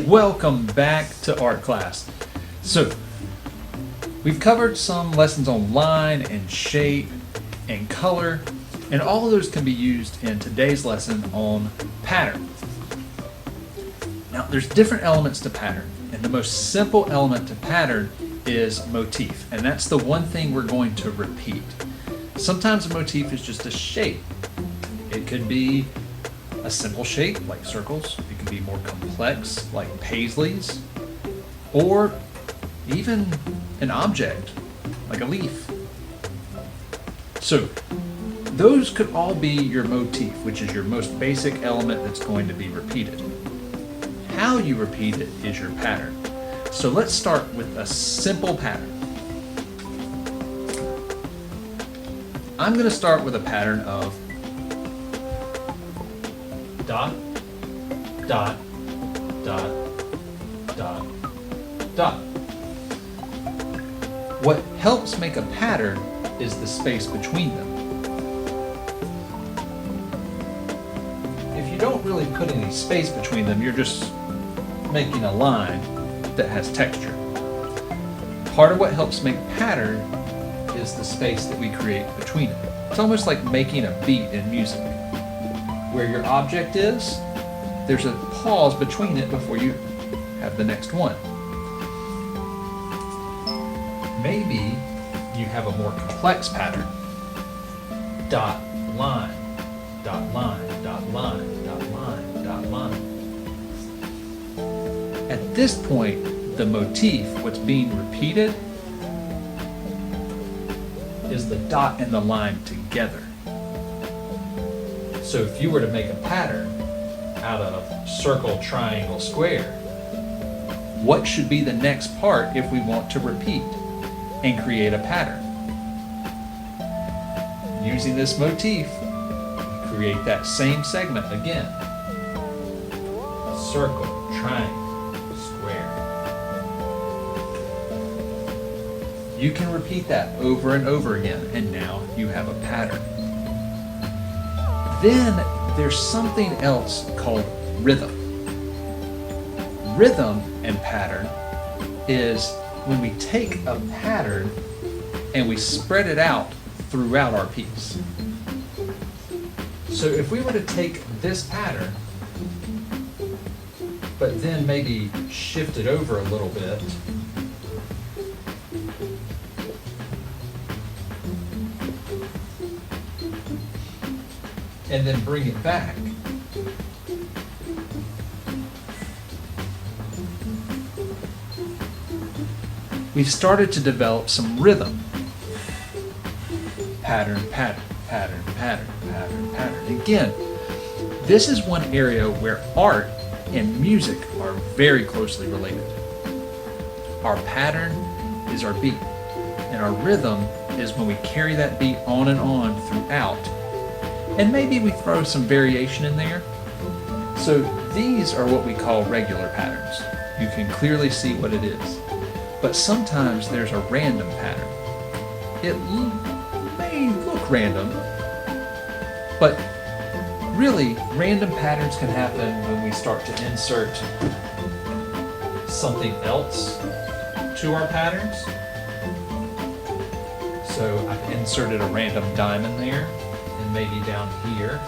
Welcome back to art class. So, we've covered some lessons on line and shape and color, and all of those can be used in today's lesson on pattern. Now, there's different elements to pattern, and the most simple element to pattern is motif, and that's the one thing we're going to repeat. Sometimes a motif is just a shape. It could be a simple shape like circles. It can be more complex like paisleys, or even an object like a leaf. So those could all be your motif, which is your most basic element that's going to be repeated. How you repeat it is your pattern. So let's start with a simple pattern. I'm going to start with a pattern of dot, dot, dot, dot, dot. What helps make a pattern is the space between them. If you don't really put any space between them, you're just making a line that has texture. Part of what helps make pattern is the space that we create between it. It's almost like making a beat in music. Where your object is, there's a pause between it before you have the next one. Maybe you have a more complex pattern. Dot, line, dot, line, dot, line, dot, line, dot, line. At this point, the motif, what's being repeated, is the dot and the line together. So if you were to make a pattern out of circle, triangle, square, what should be the next part if we want to repeat and create a pattern? Using this motif, create that same segment again. Circle, triangle, square. You can repeat that over and over again, and now you have a pattern. Then there's something else called rhythm. Rhythm and pattern is when we take a pattern and we spread it out throughout our piece. So if we were to take this pattern, but then maybe shift it over a little bit, and then bring it back, we've started to develop some rhythm. Pattern, pattern, pattern, pattern, pattern, pattern. Again, this is one area where art and music are very closely related. Our pattern is our beat, and our rhythm is when we carry that beat on and on throughout. And maybe we throw some variation in there. So these are what we call regular patterns. You can clearly see what it is. But sometimes there's a random pattern. It may look random, but really random patterns can happen when we start to insert something else to our patterns. So I've inserted a random diamond there. And maybe down here,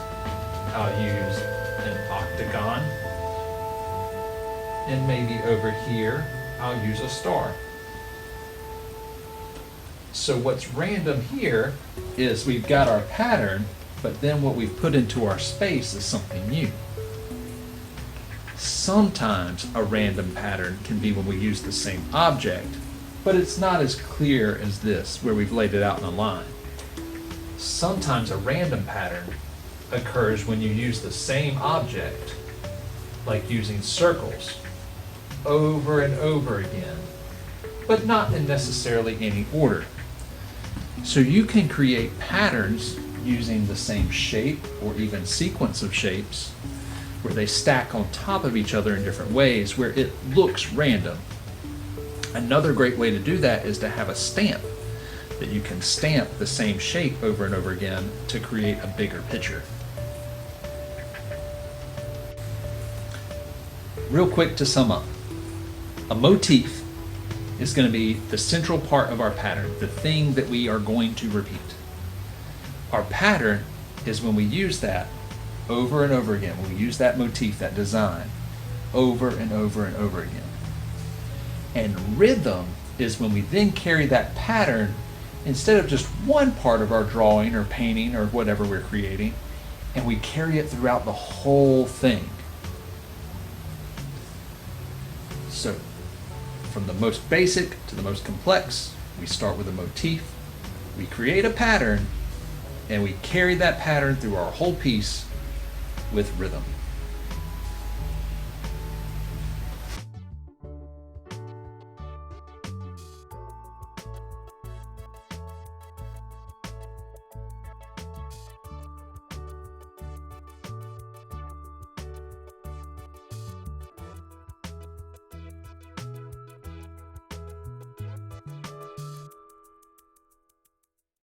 I'll use an octagon. And maybe over here, I'll use a star. So what's random here is we've got our pattern, but then what we've put into our space is something new. Sometimes a random pattern can be when we use the same object, but it's not as clear as this, where we've laid it out in a line. Sometimes a random pattern occurs when you use the same object, like using circles, over and over again, but not in necessarily any order. So you can create patterns using the same shape or even sequence of shapes where they stack on top of each other in different ways where it looks random. Another great way to do that is to have a stamp that you can stamp the same shape over and over again to create a bigger picture. real quick to sum up, a motif is going to be the central part of our pattern, the thing that we are going to repeat. Our pattern is when we use that over and over again, when we use that motif, that design, over and over and over again. And rhythm is when we then carry that pattern instead of just one part of our drawing or painting or whatever we're creating, and we carry it throughout the whole thing. So, from the most basic to the most complex, we start with a motif, we create a pattern, and we carry that pattern through our whole piece with rhythm.